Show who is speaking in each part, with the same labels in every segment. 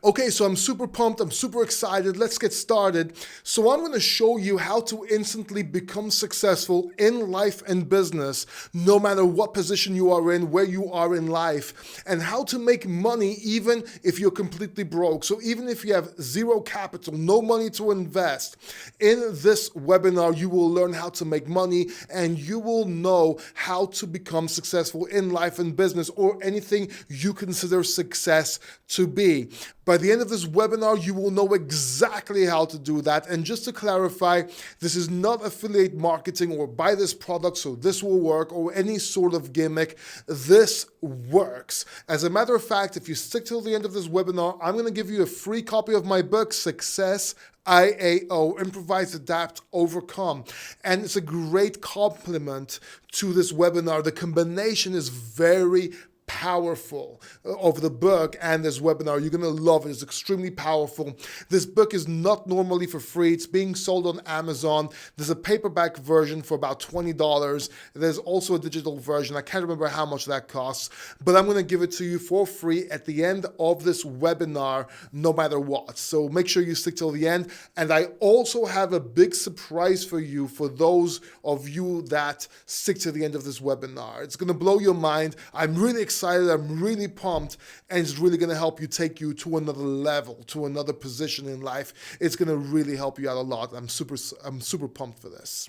Speaker 1: Okay, so I'm super pumped, I'm super excited. Let's get started. So I'm going to show you how to instantly become successful in life and business, no matter what position you are in, where you are in life, and how to make money even if you're completely broke. So even if you have zero capital, no money to invest, in this webinar, you will learn how to make money and you will know how to become successful in life and business, or anything you consider success to be. By the end of this webinar, you will know exactly how to do that. And just to clarify, this is not affiliate marketing or buy this product so this will work or any sort of gimmick. This works. As a matter of fact, if you stick till the end of this webinar, I'm going to give you a free copy of my book, Success I.A.O, Improvise, Adapt, Overcome. And it's a great complement to this webinar. The combination is very powerful of the book and this webinar. You're going to love it. It's extremely powerful. This book is not normally for free. It's being sold on Amazon. There's a paperback version for about $20. There's also a digital version. I can't remember how much that costs, but I'm going to give it to you for free at the end of this webinar, no matter what. So make sure you stick till the end. And I also have a big surprise for you, for those of you that stick to the end of this webinar. It's going to blow your mind. I'm really excited. I'm really pumped, and it's really going to help you, take you to another level, to another position in life. It's going to really help you out a lot. I'm super pumped for this.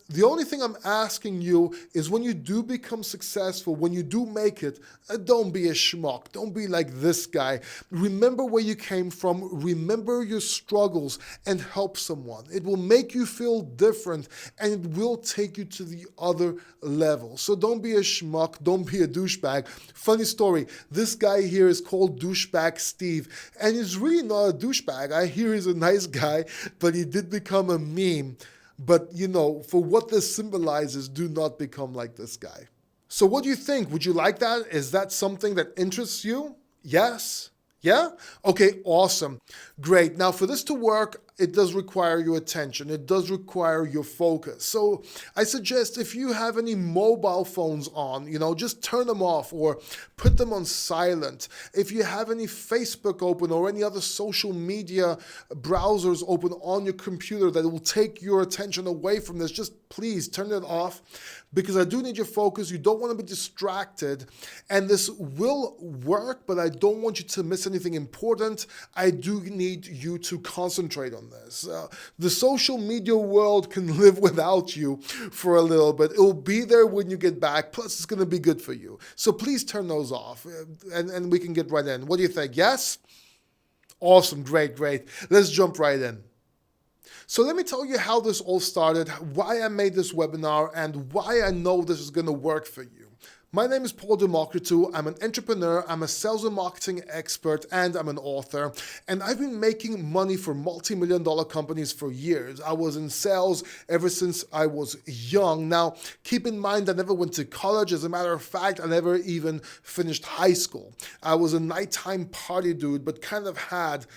Speaker 1: The only thing I'm asking you is, when you do become successful, when you do make it, don't be a schmuck. Don't be like this guy. Remember where you came from. Remember your struggles and help someone. It will make you feel different and it will take you to the other level. So don't be a schmuck. Don't be a douchebag. Funny story. This guy here is called Douchebag Steve, and he's really not a douchebag. I hear he's a nice guy, but he did become a meme. But, you know, for what this symbolizes, do not become like this guy. So what do you think? Would you like that? Is that something that interests you? Yes? Yeah? Okay, awesome. Great. Now, for this to work, it does require your attention. It does require your focus. So I suggest, if you have any mobile phones on, just turn them off or put them on silent. If you have any Facebook open or any other social media browsers open on your computer that will take your attention away from this, just please turn it off, because I do need your focus. You don't want to be distracted, and this will work, but I don't want you to miss anything important. I do need you to concentrate on this. The social media world can live without you for a little bit. It'll be there when you get back, plus it's going to be good for you. So please turn those off, and we can get right in. What do you think? Yes? Awesome, great. Let's jump right in. So let me tell you how this all started, why I made this webinar, and why I know this is going to work for you. My name is Democritou. I'm an entrepreneur, I'm a sales and marketing expert, and I'm an author. And I've been making money for multi-million-dollar companies for years. I was in sales ever since I was young. Now, keep in mind, I never went to college. As a matter of fact, I never even finished high school. I was a nighttime party dude, but kind of had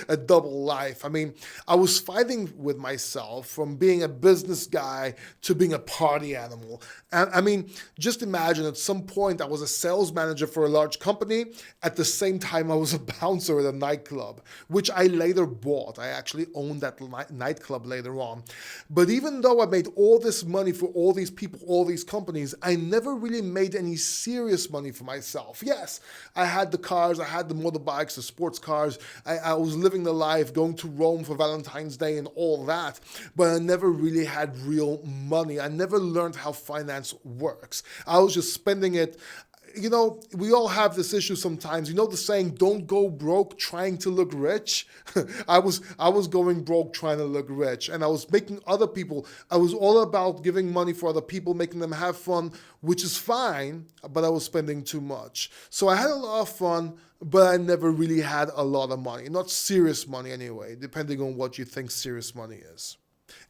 Speaker 1: a double life. I mean, I was fighting with myself from being a business guy to being a party animal. And I mean, just imagine, at some point I was a sales manager for a large company. At the same time, I was a bouncer at a nightclub, which I later bought. I actually owned that nightclub later on. But even though I made all this money for all these people, all these companies, I never really made any serious money for myself. Yes, I had the cars, I had the motorbikes, the sports cars. I was living the life, going to Rome for Valentine's Day and all that, but I never really had real money. I never learned how finance works. I was just spending it. We all have this issue sometimes. The saying, don't go broke trying to look rich? I was going broke trying to look rich, and I was making other people, I was all about giving money for other people, making them have fun, which is fine, but I was spending too much. So I had a lot of fun, but I never really had a lot of money. Not serious money anyway, depending on what you think serious money is.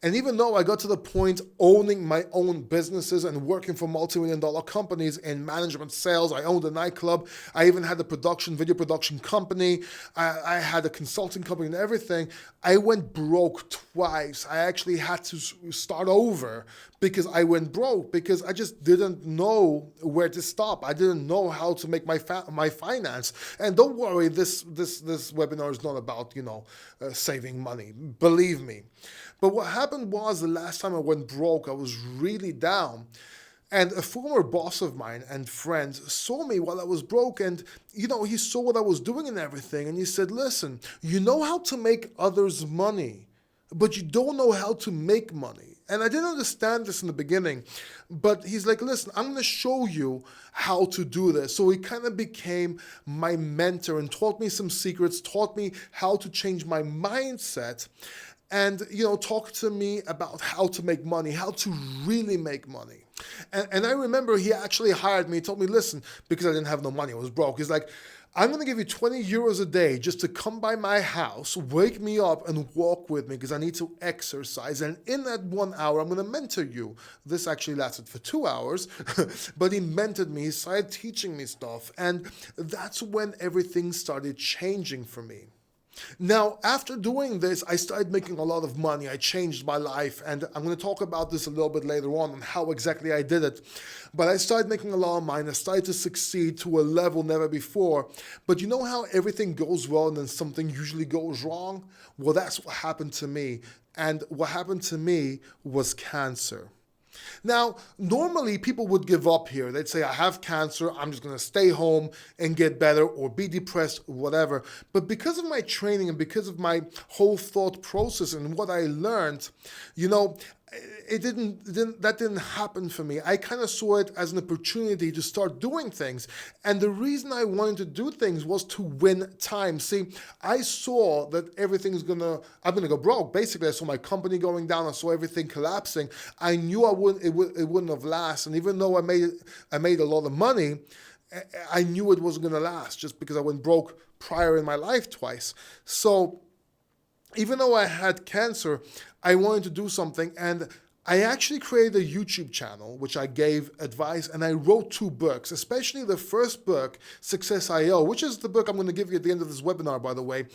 Speaker 1: And even though I got to the point owning my own businesses and working for multi-million-dollar companies in management, sales, I owned a nightclub, I even had a video production company, I had a consulting company and everything, I went broke twice. I actually had to start over because I went broke, because I just didn't know where to stop. I didn't know how to make my finance. And don't worry, this webinar is not about saving money. Believe me. But what happened was, the last time I went broke, I was really down. And a former boss of mine and friend saw me while I was broke, and he saw what I was doing and everything, and he said, "Listen, you know how to make others money, but you don't know how to make money." And I didn't understand this in the beginning, but he's like, "Listen, I'm going to show you how to do this." So he kind of became my mentor and taught me some secrets, taught me how to change my mindset, and talk to me about how to make money, how to really make money. And I remember he actually hired me. He told me, "Listen," because I didn't have no money, I was broke. He's like, "I'm going to give you 20 euros a day just to come by my house, wake me up and walk with me because I need to exercise. And in that 1 hour, I'm going to mentor you." This actually lasted for 2 hours, but he mentored me. He started teaching me stuff. And that's when everything started changing for me. Now, after doing this, I started making a lot of money. I changed my life, and I'm going to talk about this a little bit later on how exactly I did it. But I started making a lot of money. I started to succeed to a level never before. But you know how everything goes well and then something usually goes wrong? Well, that's what happened to me. And what happened to me was cancer. Now, normally people would give up here. They'd say, "I have cancer, I'm just going to stay home and get better," or be depressed, whatever. But because of my training and because of my whole thought process and what I learned, that didn't happen for me. I kind of saw it as an opportunity to start doing things. And the reason I wanted to do things was to win time. See, I saw that I'm gonna go broke. Basically, I saw my company going down. I saw everything collapsing. I knew it wouldn't have lasted. And even though I made a lot of money, I knew it wasn't gonna last just because I went broke prior in my life twice. So even though I had cancer, I wanted to do something, and I actually created a YouTube channel, which I gave advice, and I wrote 2 books, especially the first book, Success I.A.O, which is the book I'm going to give you at the end of this webinar, by the way.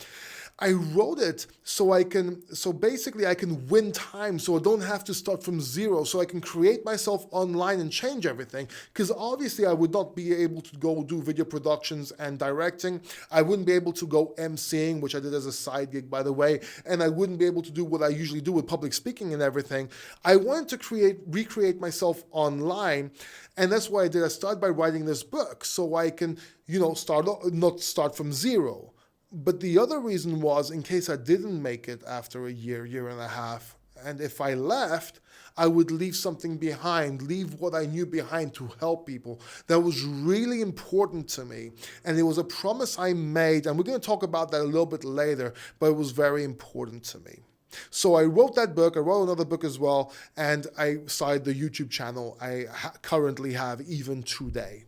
Speaker 1: I wrote it so basically I can win time, so I don't have to start from zero, so I can create myself online and change everything. Because obviously I would not be able to go do video productions and directing. I wouldn't be able to go emceeing, which I did as a side gig, by the way, and I wouldn't be able to do what I usually do with public speaking and everything. I wanted to recreate myself online, and that's what I did. I started by writing this book so I can, not start from zero. But the other reason was, in case I didn't make it after a year and a half, and if I left, I would leave something behind, leave what I knew behind to help people. That was really important to me. And it was a promise I made, and we're going to talk about that a little bit later, but it was very important to me. So I wrote that book, I wrote another book as well, and I started the YouTube channel I currently have even today.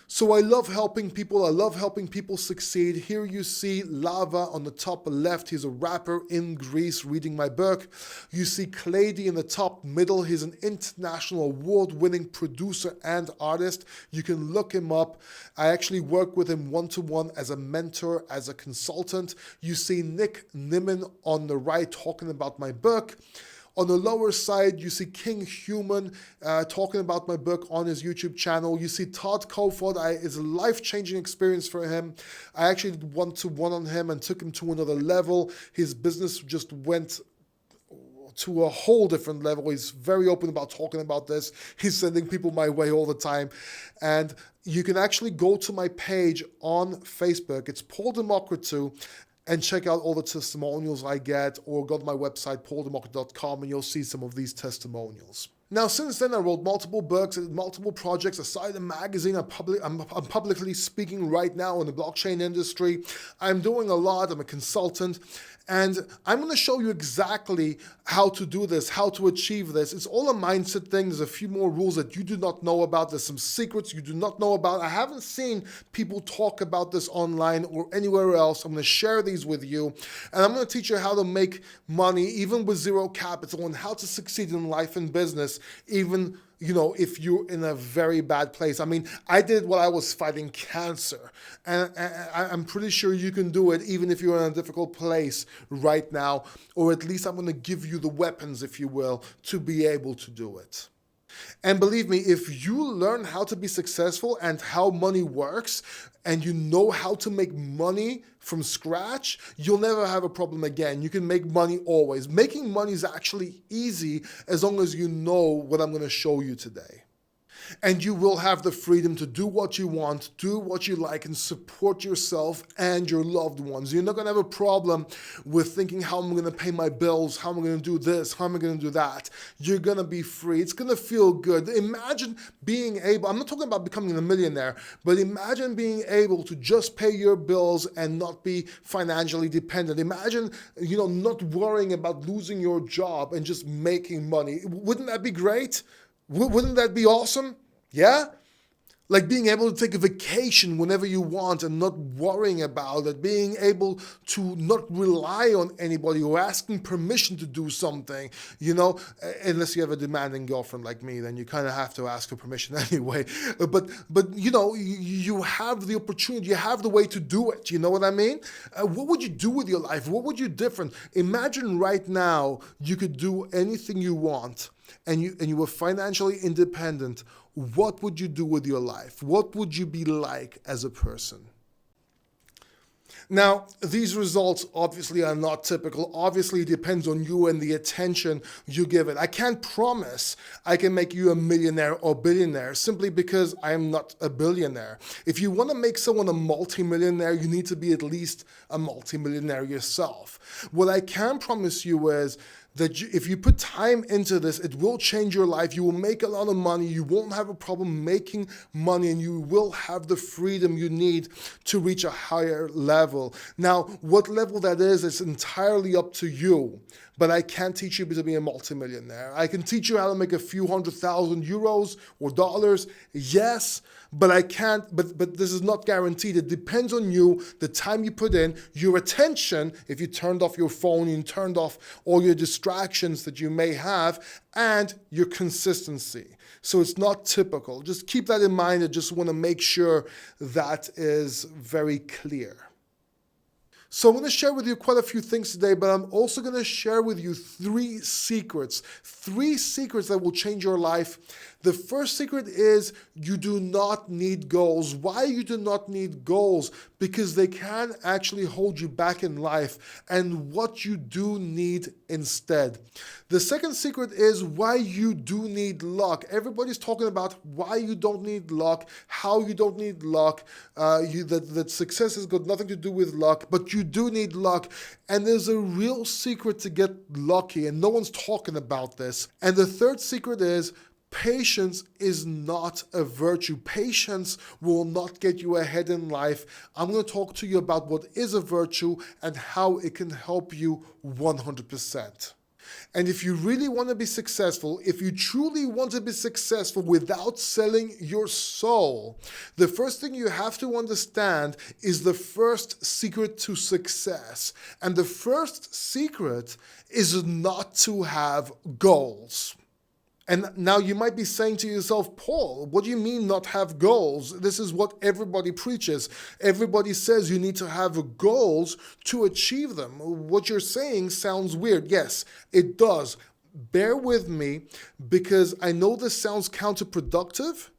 Speaker 1: So I love helping people. I love helping people succeed. Here you see Lava on the top left. He's a rapper in Greece reading my book. You see Clady in the top middle. He's an international award-winning producer and artist. You can look him up. I actually work with him one-to-one as a mentor, as a consultant. You see Nick Nimmin on the right talking about my book. On the lower side, you see King Human talking about my book on his YouTube channel. You see Todd Kofod. It's a life-changing experience for him. I actually did one-to-one on him and took him to another level. His business just went to a whole different level. He's very open about talking about this. He's sending people my way all the time. And you can actually go to my page on Facebook. It's Paul Democritou, and check out all the testimonials I get, or go to my website, pauldemocritou.com, and you'll see some of these testimonials. Now, since then, I wrote multiple books, multiple projects. I started a magazine. I'm publicly speaking right now in the blockchain industry. I'm doing a lot. I'm a consultant. And I'm going to show you exactly how to do this, how to achieve this. It's all a mindset thing. There's a few more rules that you do not know about. There's some secrets you do not know about. I haven't seen people talk about this online or anywhere else. I'm going to share these with you. And I'm going to teach you how to make money even with zero capital, and how to succeed in life and business even if you're in a very bad place. I mean, I did while I was fighting cancer, and I'm pretty sure you can do it even if you're in a difficult place right now, or at least I'm going to give you the weapons, if you will, to be able to do it. And believe me, if you learn how to be successful and how money works, and you know how to make money from scratch, you'll never have a problem again. You can make money always. Making money is actually easy as long as you know what I'm going to show you today. And you will have the freedom to do what you want, do what you like, and support yourself and your loved ones. You're not going to have a problem with thinking, how am I going to pay my bills? How am I going to do this? How am I going to do that? You're going to be free. It's going to feel good. Imagine being able, I'm not talking about becoming a millionaire, but imagine being able to just pay your bills and not be financially dependent. Imagine, not worrying about losing your job and just making money. Wouldn't that be great? Wouldn't that be awesome? Yeah? Like being able to take a vacation whenever you want and not worrying about it, being able to not rely on anybody or asking permission to do something, unless you have a demanding girlfriend like me, then you kind of have to ask for permission anyway. But you have the opportunity, you have the way to do it. You know what I mean? What would you do with your life? What would you different? Imagine right now you could do anything you want and you were financially independent. What would you do with your life? What would you be like as a person? Now, these results obviously are not typical. Obviously, it depends on you and the attention you give it. I can't promise I can make you a millionaire or billionaire simply because I am not a billionaire. If you want to make someone a multimillionaire, you need to be at least a multimillionaire yourself. What I can promise you is that if you put time into this, it will change your life. You will make a lot of money. You won't have a problem making money, and you will have the freedom you need to reach a higher level. Now, what level that is, it's entirely up to you. But I can't teach you to be a multimillionaire. I can teach you how to make a few €100,000 or dollars, yes, but I can't, but this is not guaranteed. It depends on you, the time you put in, your attention, if you turned off your phone, you turned off all your distractions that you may have, and your consistency. So it's not typical. Just keep that in mind. I just want to make sure that is very clear. So I'm going to share with you quite a few things today, but I'm also going to share with you three secrets that will change your life. The first secret is you do not need goals. Why you do not need goals? Because they can actually hold you back in life, and what you do need instead. The second secret is why you do need luck. Everybody's talking about why you don't need luck, how you don't need luck, that success has got nothing to do with luck, but you do need luck. And there's a real secret to get lucky, and no one's talking about this. And the third secret is patience is not a virtue. Patience will not get you ahead in life. I'm going to talk to you about what is a virtue and how it can help you 100%. And if you really want to be successful, if you truly want to be successful without selling your soul, the first thing you have to understand is the first secret to success. And the first secret is not to have goals. And now you might be saying to yourself, Paul, what do you mean not have goals? This is what everybody preaches. Everybody says you need to have goals to achieve them. What you're saying sounds weird. Yes, it does. Bear with me, because I know this sounds counterproductive,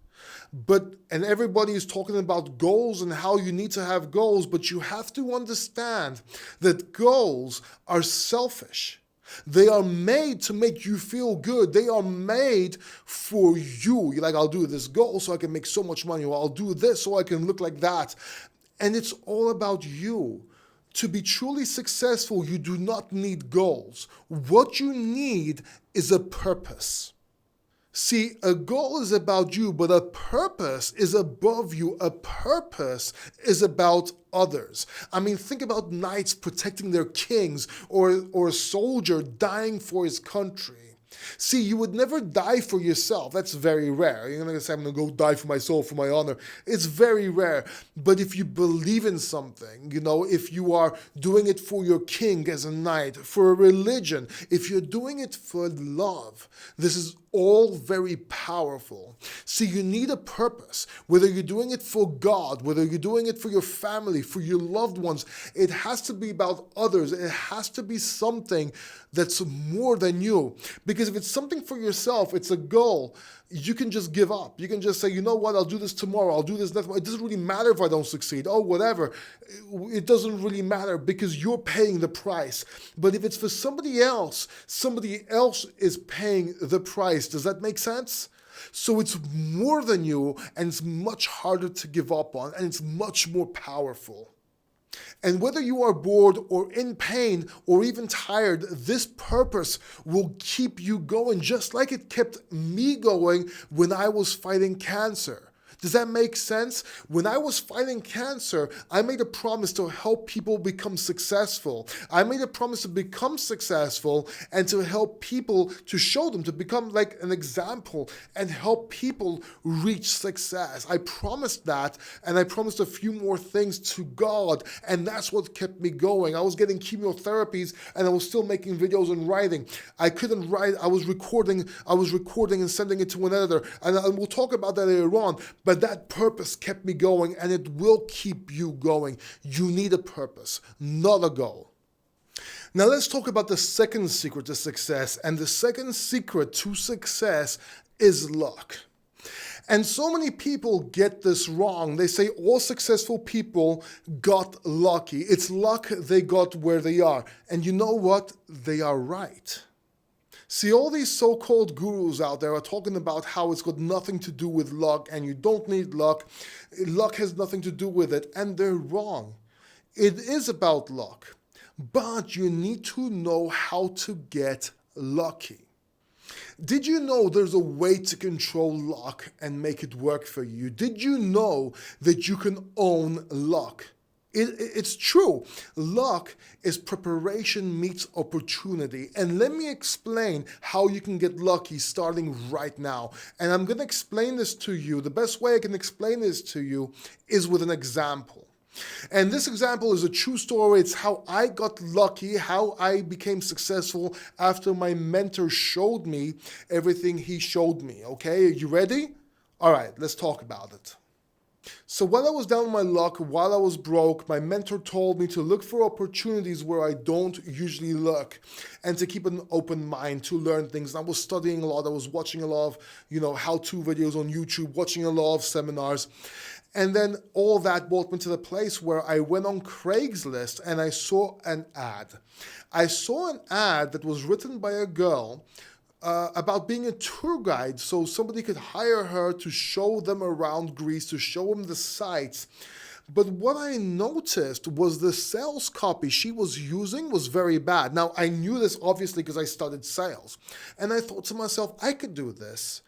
Speaker 1: and everybody is talking about goals and how you need to have goals, but you have to understand that goals are selfish. They are made to make you feel good. They are made for you. You're like, I'll do this goal so I can make so much money, or I'll do this so I can look like that. And it's all about you. To be truly successful, you do not need goals. What you need is a purpose. See, a goal is about you, but a purpose is above you. A purpose is about others. I mean, think about knights protecting their kings, or a soldier dying for his country. See, you would never die for yourself. That's very rare. You're not going to say, I'm going to go die for my soul, for my honor. It's very rare. But if you believe in something, if you are doing it for your king as a knight, for a religion, if you're doing it for love, this is all very powerful. See, you need a purpose. Whether you're doing it for God, whether you're doing it for your family, for your loved ones, it has to be about others. It has to be something that's more than you. Because if it's something for yourself, it's a goal, you can just give up. You can just say, you know what, I'll do this tomorrow, I'll do this next month. It doesn't really matter if I don't succeed. Oh, whatever. It doesn't really matter because you're paying the price. But if it's for somebody else is paying the price. Does that make sense? So it's more than you, and it's much harder to give up on, and it's much more powerful. And whether you are bored or in pain or even tired, this purpose will keep you going, just like it kept me going when I was fighting cancer. Does that make sense? When I was fighting cancer, I made a promise to help people become successful. I made a promise to become successful and to help people, to show them, to become like an example and help people reach success. I promised that, and I promised a few more things to God, and that's what kept me going. I was getting chemotherapies and I was still making videos and writing. I couldn't write. I was recording and sending it to an editor, and we'll talk about that later on. But that purpose kept me going, and it will keep you going. You need a purpose, not a goal. Now let's talk about the second secret to success. And the second secret to success is luck. And so many people get this wrong. They say all successful people got lucky. It's luck they got where they are. And you know what? They are right. See, all these so-called gurus out there are talking about how it's got nothing to do with luck and you don't need luck. Luck has nothing to do with it, and they're wrong. It is about luck, but you need to know how to get lucky. Did you know there's a way to control luck and make it work for you? Did you know that you can own luck? It's true. Luck is preparation meets opportunity. And let me explain how you can get lucky starting right now. And I'm going to explain this to you. The best way I can explain this to you is with an example. And this example is a true story. It's how I got lucky, how I became successful after my mentor showed me everything he showed me. Okay, are you ready? All right, let's talk about it. So while I was down on my luck, while I was broke, my mentor told me to look for opportunities where I don't usually look and to keep an open mind to learn things. I was studying a lot. I was watching a lot of, how-to videos on YouTube, watching a lot of seminars. And then all that brought me to the place where I went on Craigslist and I saw an ad. I saw an ad that was written by a girl about being a tour guide, so somebody could hire her to show them around Greece, to show them the sights. But what I noticed was the sales copy she was using was very bad. Now, I knew this obviously because I studied sales. And I thought to myself, I could do this.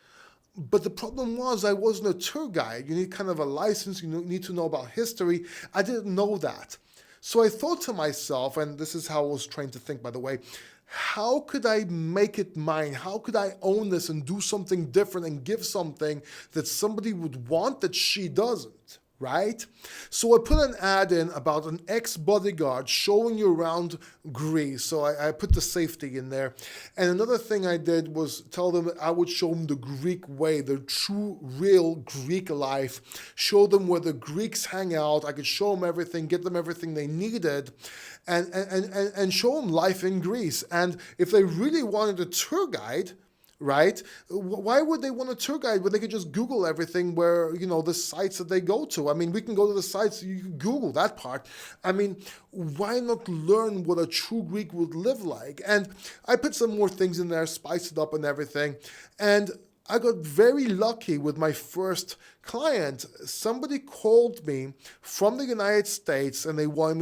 Speaker 1: But the problem was I wasn't a tour guide. You need kind of a license. You need to know about history. I didn't know that. So I thought to myself, and this is how I was trained to think, by the way, how could I make it mine? How could I own this and do something different and give something that somebody would want that she doesn't, right? So I put an ad in about an ex-bodyguard showing you around Greece. So I put the safety in there. And another thing I did was tell them that I would show them the Greek way, the true, real Greek life, show them where the Greeks hang out. I could show them everything, get them everything they needed, and show them life in Greece. And if they really wanted a tour guide, right? Why would they want a tour guide when they could just Google everything where, the sites that they go to? I mean, we can go to the sites, you can Google that part. I mean, why not learn what a true Greek would live like? And I put some more things in there, spiced it up and everything. And I got very lucky with my first client. Somebody called me from the United States and they wanted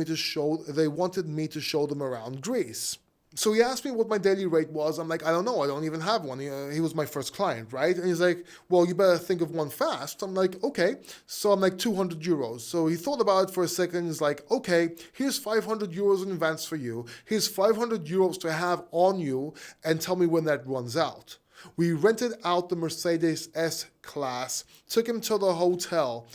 Speaker 1: me to show them around Greece. So he asked me what my daily rate was. I'm like, I don't know. I don't even have one. He was my first client, right? And he's like, well, you better think of one fast. I'm like, okay. So I'm like, 200 euros. So he thought about it for a second. He's like, okay, here's 500 euros in advance for you. Here's 500 euros to have on you and tell me when that runs out. We rented out the Mercedes S-Class, took him to the hotel,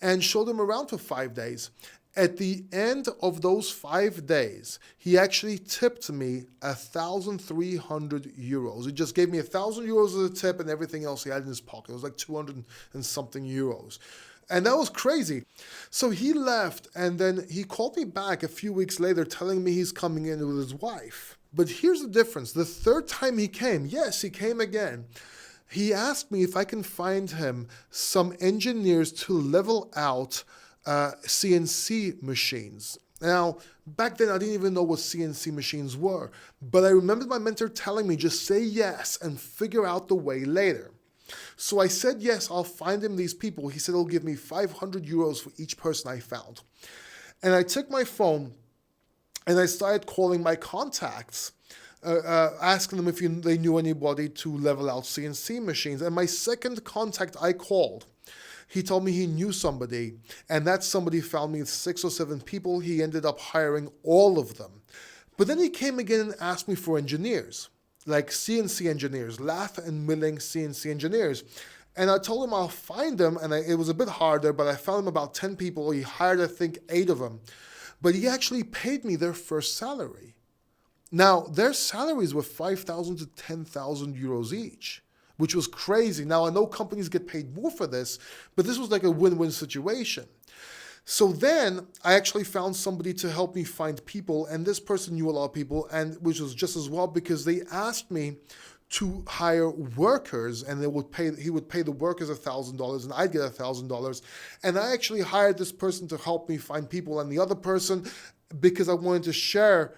Speaker 1: and showed him around for 5 days. At the end of those 5 days, he actually tipped me 1,300 euros. He just gave me 1,000 euros as a tip and everything else he had in his pocket. It was like 200 and something euros. And that was crazy. So he left, and then he called me back a few weeks later telling me he's coming in with his wife. But here's the difference. The third time he came, yes, he came again. He asked me if I can find him some engineers to level out CNC machines. Now, back then I didn't even know what CNC machines were, but I remember my mentor telling me just say yes and figure out the way later. So I said yes, I'll find him these people. He said he'll give me 500 euros for each person I found. And I took my phone and I started calling my contacts, asking them if they knew anybody to level out CNC machines. And my second contact I called, he told me he knew somebody, and that somebody found me 6 or 7 people. He ended up hiring all of them. But then he came again and asked me for engineers, like CNC engineers, lathe and milling CNC engineers. And I told him I'll find them, and it was a bit harder, but I found him about 10 people. He hired, I think, 8 of them. But he actually paid me their first salary. Now, their salaries were 5,000 to 10,000 euros each, which was crazy. Now, I know companies get paid more for this, but this was like a win-win situation. So then I actually found somebody to help me find people, and this person knew a lot of people, and which was just as well because they asked me to hire workers, and he would pay the workers $1,000 and I'd get $1,000. And I actually hired this person to help me find people, and the other person because I wanted to share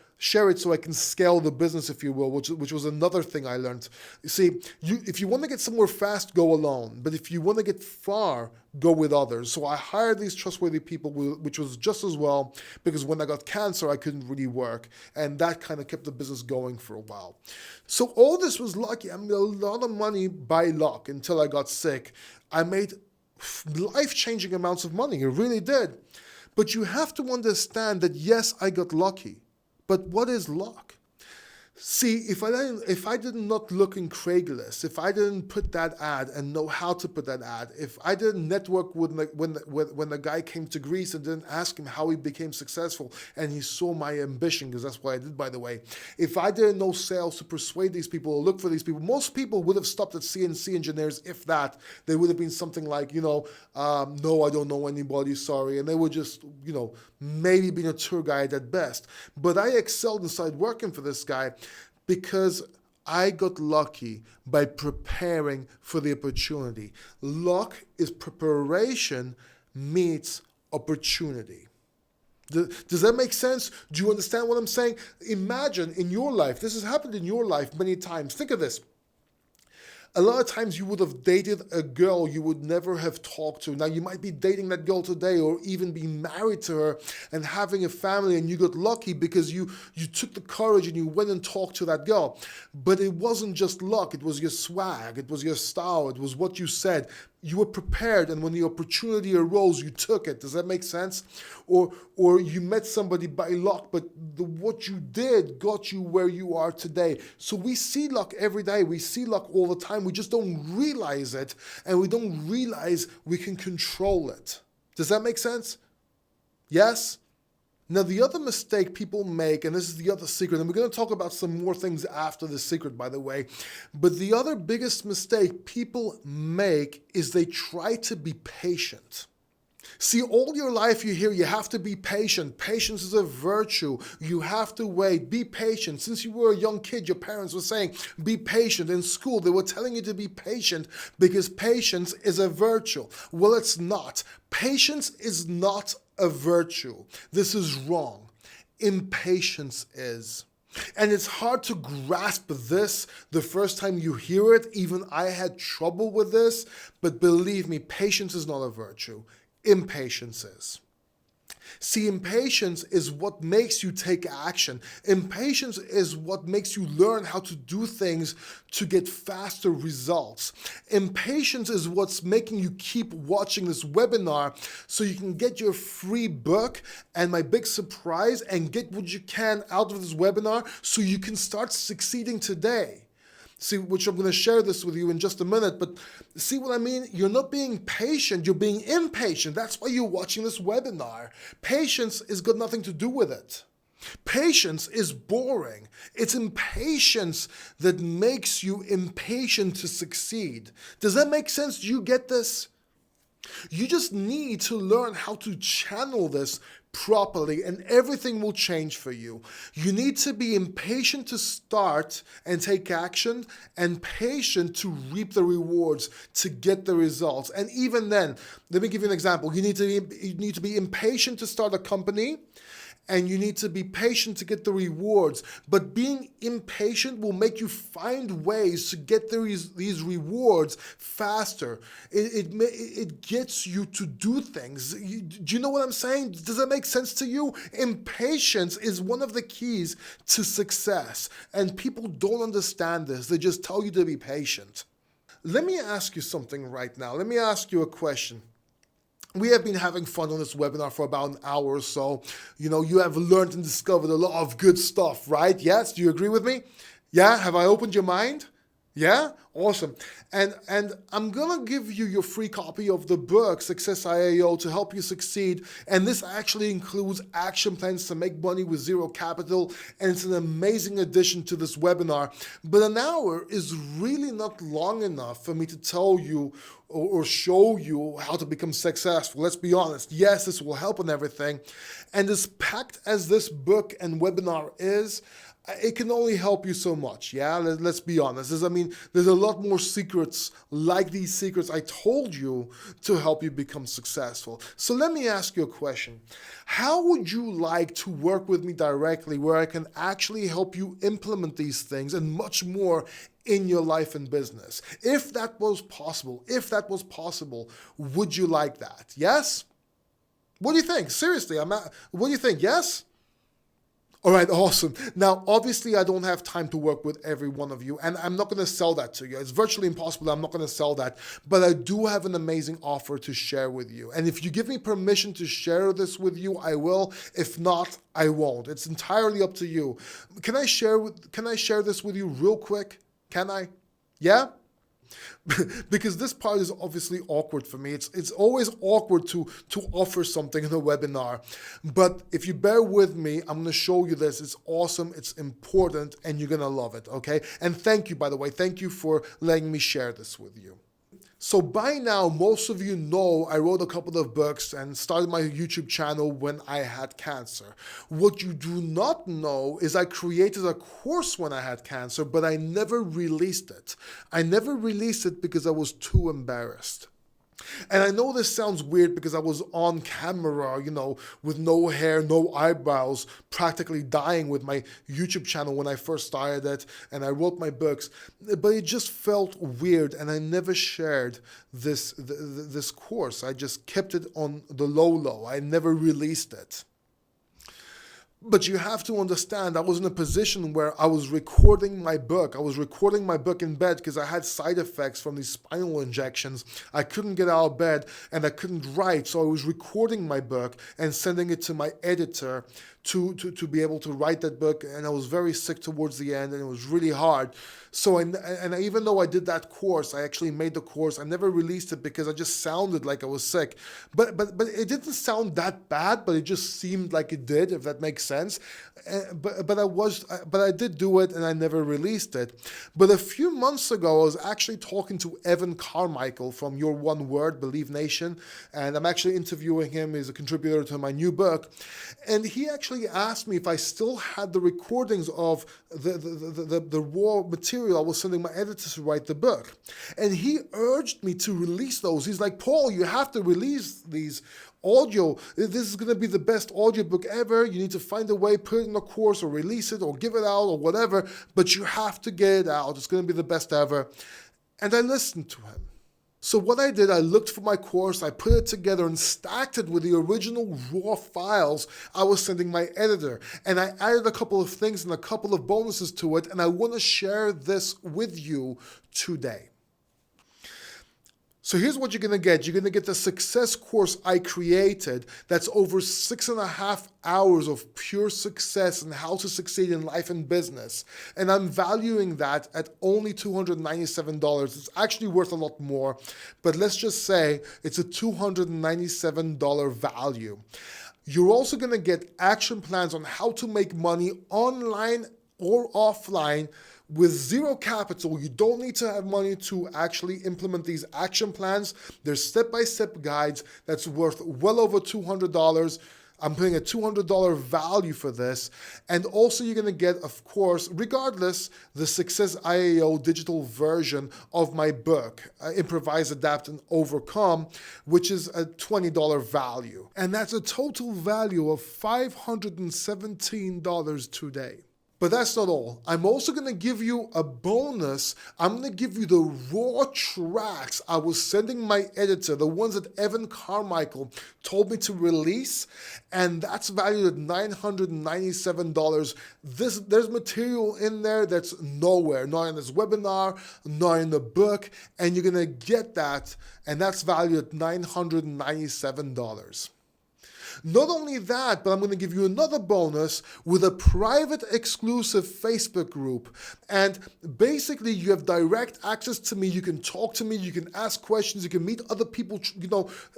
Speaker 1: it so I can scale the business, if you will, which was another thing I learned. You see, if you want to get somewhere fast, go alone. But if you want to get far, go with others. So I hired these trustworthy people, which was just as well, because when I got cancer, I couldn't really work. And that kind of kept the business going for a while. So all this was lucky. I made a lot of money by luck until I got sick. I made life-changing amounts of money. It really did. But you have to understand that, yes, I got lucky. But what is luck? See, if I did not look in Craigslist, if I didn't put that ad and know how to put that ad, if I didn't network when the guy came to Greece and didn't ask him how he became successful, and he saw my ambition, because that's what I did, by the way. If I didn't know sales to persuade these people or look for these people, most people would have stopped at CNC engineers. If that, they would have been something like, no, I don't know anybody, sorry, and they would just, maybe being a tour guide at best. But I excelled and started working for this guy because I got lucky by preparing for the opportunity. Luck is preparation meets opportunity. Does that make sense? Do you understand what I'm saying? Imagine in your life, this has happened in your life many times. Think of this. A lot of times you would have dated a girl you would never have talked to. Now, you might be dating that girl today or even be married to her and having a family, and you got lucky because you took the courage and you went and talked to that girl. But it wasn't just luck. It was your swag. It was your style. It was what you said. You were prepared, and when the opportunity arose, you took it. Does that make sense? Or you met somebody by luck, but what you did got you where you are today. So we see luck every day. We see luck all the time. We just don't realize it, and we don't realize we can control it. Does that make sense? Yes? Now, the other mistake people make, and this is the other secret, and we're going to talk about some more things after the secret, by the way, but the other biggest mistake people make is they try to be patient. See, all your life you hear you have to be patient. Patience is a virtue. You have to wait. Be patient. Since you were a young kid, your parents were saying, be patient. In school, they were telling you to be patient because patience is a virtue. Well, it's not. Patience is not a virtue. This is wrong. Impatience is. And it's hard to grasp this the first time you hear it. Even I had trouble with this. But believe me, patience is not a virtue. Impatience is. See, impatience is what makes you take action. Impatience is what makes you learn how to do things to get faster results. Impatience is what's making you keep watching this webinar so you can get your free book and my big surprise and get what you can out of this webinar so you can start succeeding today. See, which I'm going to share this with you in just a minute, but see what I mean? You're not being patient, you're being impatient. That's why you're watching this webinar. Patience has got nothing to do with it. Patience is boring. It's impatience that makes you impatient to succeed. Does that make sense? Do you get this? You just need to learn how to channel this properly, and everything will change for you. You need to be impatient to start and take action, and patient to reap the rewards, to get the results. And even then, let me give you an example. You need to be impatient to start a company, and you need to be patient to get the rewards. But being impatient will make you find ways to get these rewards faster. It gets you to do things. Do you know what I'm saying? Does that make sense to you? Impatience is one of the keys to success. And people don't understand this. They just tell you to be patient. Let me ask you something right now. Let me ask you a question. We have been having fun on this webinar for about an hour or so. You have learned and discovered a lot of good stuff, right? Yes? Do you agree with me? Yeah? Have I opened your mind? Yeah? Awesome. And I'm going to give you your free copy of the book, Success I.A.O, to help you succeed. And this actually includes action plans to make money with zero capital. And it's an amazing addition to this webinar. But an hour is really not long enough for me to tell you or show you how to become successful. Let's be honest. Yes, this will help and everything. And as packed as this book and webinar is, it can only help you so much, yeah? Let's be honest. There's a lot more secrets like these secrets I told you to help you become successful. So let me ask you a question. How would you like to work with me directly, where I can actually help you implement these things and much more in your life and business? If that was possible, would you like that? Yes? What do you think? Seriously, what do you think? Yes? All right, awesome. Now, obviously, I don't have time to work with every one of you, and I'm not going to sell that to you. It's virtually impossible. I'm not going to sell that, but I do have an amazing offer to share with you. And if you give me permission to share this with you, I will. If not, I won't. It's entirely up to you. Can I share this with you real quick? Can I? Yeah? Because this part is obviously awkward for me. It's always awkward to offer something in a webinar. But if you bear with me, I'm going to show you this. It's awesome, it's important, and you're going to love it, okay? And thank you, by the way. Thank you for letting me share this with you. So by now, most of you know I wrote a couple of books and started my YouTube channel when I had cancer. What you do not know is I created a course when I had cancer, but I never released it. I never released it because I was too embarrassed. And I know this sounds weird because I was on camera, with no hair, no eyebrows, practically dying with my YouTube channel when I first started it, and I wrote my books. But it just felt weird, and I never shared this course. I just kept it on the low. I never released it. But you have to understand, I was in a position where I was recording my book. I was recording my book in bed because I had side effects from these spinal injections. I couldn't get out of bed and I couldn't write. So I was recording my book and sending it to my editor to be able to write that book. And I was very sick towards the end, and it was really hard. So, and even though I did that course, I actually made the course. I never released it because I just sounded like I was sick. But it didn't sound that bad, but it just seemed like it did, if that makes sense. But I did do it, and I never released it. But a few months ago, I was actually talking to Evan Carmichael from Your One Word, Believe Nation, and I'm actually interviewing him. He's a contributor to my new book, and he actually asked me if I still had the recordings of the raw material I was sending my editor to write the book. And he urged me to release those. He's like, Paul, you have to release these audio. This is going to be the best audiobook ever. You need to find a way, put it in a course or release it or give it out or whatever, but you have to get it out. It's going to be the best ever. And I listened to him. So what I did, I looked for my course, I put it together and stacked it with the original raw files I was sending my editor. And I added a couple of things and a couple of bonuses to it, and I want to share this with you today. So here's what you're going to get. You're going to get the success course I created that's over 6.5 hours of pure success and how to succeed in life and business. And I'm valuing that at only $297. It's actually worth a lot more, but let's just say it's a $297 value. You're also going to get action plans on how to make money online or offline with zero capital. You don't need to have money to actually implement these action plans. There's step-by-step guides that's worth well over $200. I'm putting a $200 value for this. And also you're going to get, of course, regardless, the Success I.A.O. digital version of my book, Improvise, Adapt, and Overcome, which is a $20 value. And that's a total value of $517 today. But that's not all. I'm also going to give you a bonus. I'm going to give you the raw tracks I was sending my editor, the ones that Evan Carmichael told me to release, and that's valued at $997. There's material in there that's nowhere, not in this webinar, not in the book, and you're going to get that, and that's valued at $997. Not only that, but I'm going to give you another bonus with a private exclusive Facebook group. And basically you have direct access to me. You can talk to me. You can ask questions. You can meet other people,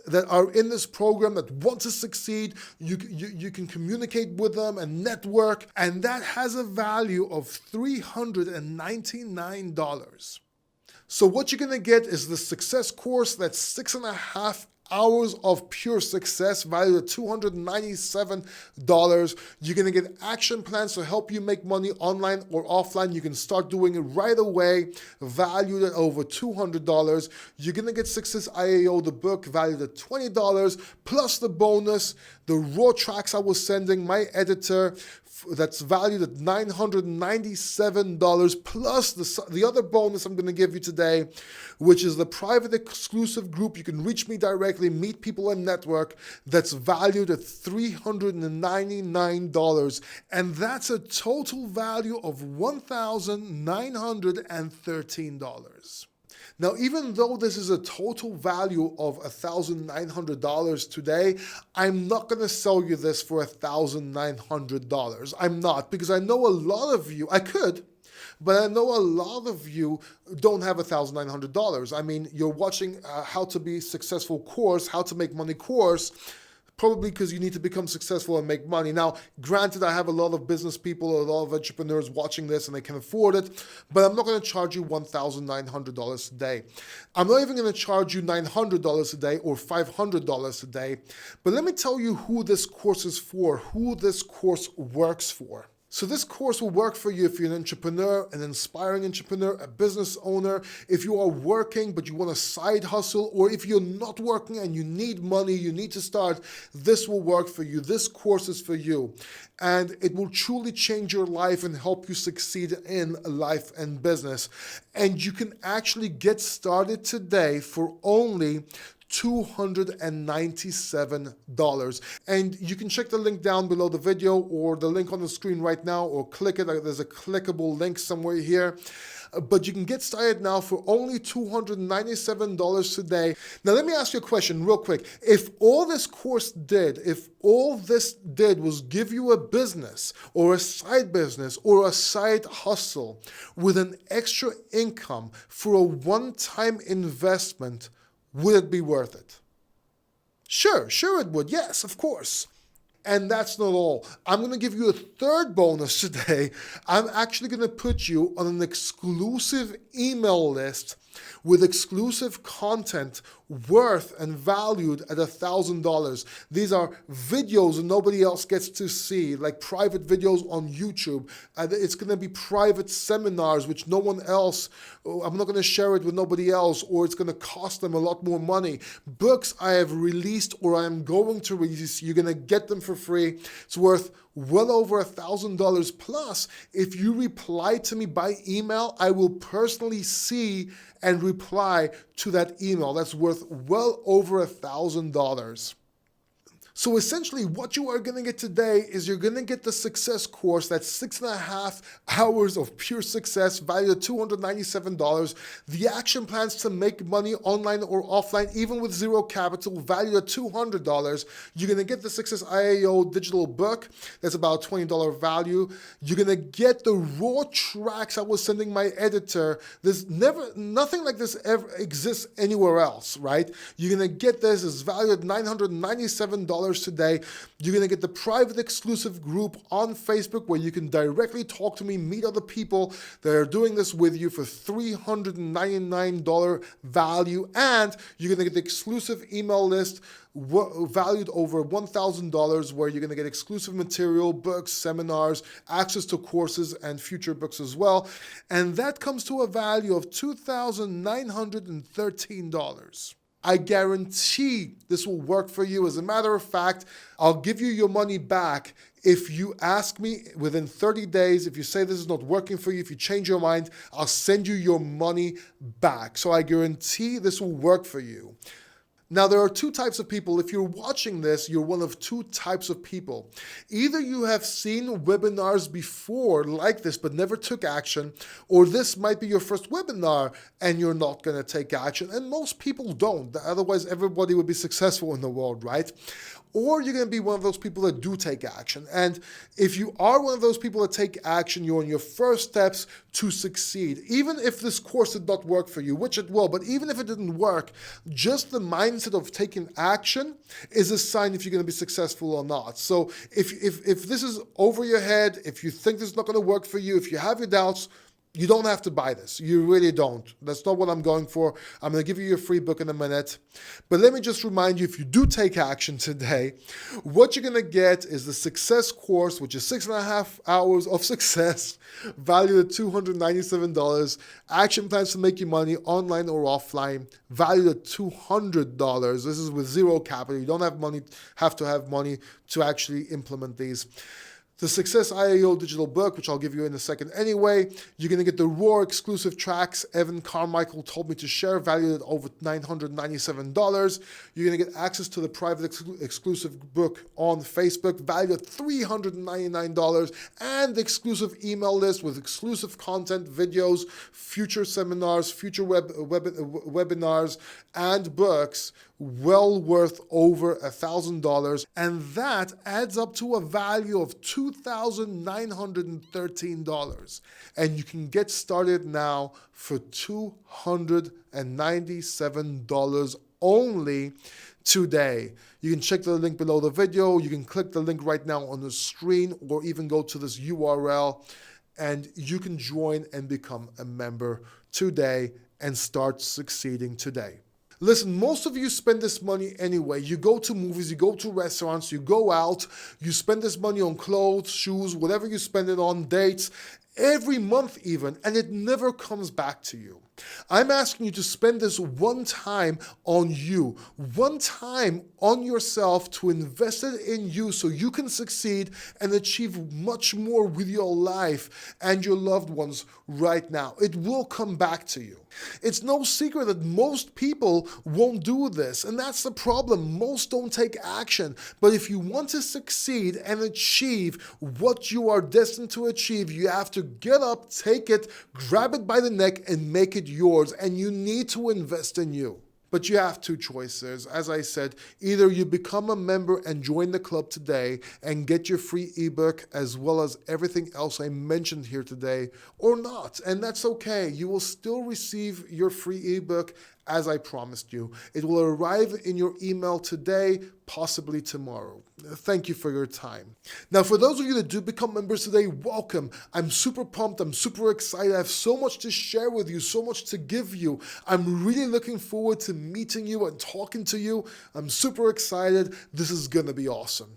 Speaker 1: that are in this program that want to succeed. You can communicate with them and network. And that has a value of $399. So what you're going to get is the success course. That's 6.5 hours of pure success valued at $297. You're going to get action plans to help you make money online or offline. You can start doing it right away, valued at over $200. You're going to get Success I.A.O. the book valued at $20, plus the bonus, the raw tracks I was sending my editor, that's valued at $997, plus the other bonus I'm going to give you today, which is the private exclusive group. You can reach me directly, meet people and network, that's valued at $399, and that's a total value of $1,913. Now, even though this is a total value of $1,900 today, I'm not going to sell you this for $1,900. I'm not, because I know a lot of you, I could, but I know a lot of you don't have $1,900. I mean, you're watching How to Be Successful course, How to Make Money course, probably because you need to become successful and make money. Now, granted, I have a lot of business people, a lot of entrepreneurs watching this and they can afford it, but I'm not going to charge you $1,900 a day. I'm not even going to charge you $900 a day or $500 a day. But let me tell you who this course is for, who this course works for. So this course will work for you if you're an entrepreneur, an inspiring entrepreneur, a business owner, if you are working but you want a side hustle, or if you're not working and you need money, you need to start, this will work for you. This course is for you. And it will truly change your life and help you succeed in life and business. And you can actually get started today for only $297. And you can check the link down below the video or the link on the screen right now, or click it. There's a clickable link somewhere here. But you can get started now for only $297 today. Now, let me ask you a question real quick. If all this course did, if all this did was give you a business or a side business or a side hustle with an extra income for a one-time investment, would it be worth it? Sure it would. Yes, of course. And that's not all. I'm going to give you a third bonus today. I'm actually going to put you on an exclusive email list with exclusive content worth and valued at $1,000. These are videos that nobody else gets to see, like private videos on YouTube. It's going to be private seminars, which no one else, I'm not going to share it with nobody else, or it's going to cost them a lot more money. Books I have released or I am going to release, you're going to get them for free. It's worth well over $1,000 plus. If you reply to me by email, I will personally see and reply to that email. That's worth well over $1,000. So essentially what you are going to get today is you're going to get the success course. That's 6.5 hours of pure success valued at $297. The action plans to make money online or offline, even with zero capital, valued at $200. You're going to get the Success I.A.O. digital book. That's about a $20 value. You're going to get the raw tracks I was sending my editor. There's nothing like this ever exists anywhere else, right? You're going to get this. It's valued at $997. $399 today. You're going to get the private exclusive group on Facebook where you can directly talk to me, meet other people that are doing this with you for $399 value, and you're going to get the exclusive email list valued over $1,000 where you're going to get exclusive material, books, seminars, access to courses, and future books as well. And that comes to a value of $2,913. I guarantee this will work for you. As a matter of fact, I'll give you your money back if you ask me within 30 days. If you say this is not working for you, if you change your mind, I'll send you your money back. So I guarantee this will work for you. Now, there are two types of people. If you're watching this, you're one of two types of people. Either you have seen webinars before like this but never took action, or this might be your first webinar and you're not going to take action. And most people don't. Otherwise, everybody would be successful in the world, right? Or you're going to be one of those people that do take action. And if you are one of those people that take action, you're on your first steps to succeed. Even if this course did not work for you, which it will, but even if it didn't work, just the mindset of taking action is a sign if you're going to be successful or not. So if this is over your head, if you think this is not going to work for you, if you have your doubts, you don't have to buy this. You really don't. That's not what I'm going for. I'm going to give you your free book in a minute. But let me just remind you, if you do take action today, what you're going to get is the success course, which is 6.5 hours of success, valued at $297. Action plans to make you money online or offline, valued at $200. This is with zero capital. You don't have to have money to actually implement these. The Success I.A.O. digital book, which I'll give you in a second anyway. You're going to get the raw exclusive tracks Evan Carmichael told me to share, valued at over $997. You're going to get access to the private exclusive book on Facebook, valued at $399, and the exclusive email list with exclusive content, videos, future seminars, future webinars, and books, well worth over $1,000, and that adds up to a value of $2,913. And you can get started now for $297 only today. You can check the link below the video. You can click the link right now on the screen, or even go to this URL, and you can join and become a member today and start succeeding today. Listen, most of you spend this money anyway. You go to movies, you go to restaurants, you go out, you spend this money on clothes, shoes, whatever you spend it on, dates, every month even, and it never comes back to you. I'm asking you to spend this one time on you, one time on yourself, to invest it in you so you can succeed and achieve much more with your life and your loved ones right now. It will come back to you. It's no secret that most people won't do this, and that's the problem. Most don't take action. But if you want to succeed and achieve what you are destined to achieve, you have to get up, take it, grab it by the neck, and make it yours. And you need to invest in you. But you have two choices. As I said, either you become a member and join the club today and get your free ebook as well as everything else I mentioned here today, or not. And that's okay. You will still receive your free ebook as I promised you. It will arrive in your email today, possibly tomorrow. Thank you for your time. Now, for those of you that do become members today, welcome. I'm super pumped. I'm super excited. I have so much to share with you, so much to give you. I'm really looking forward to meeting you and talking to you. I'm super excited. This is going to be awesome.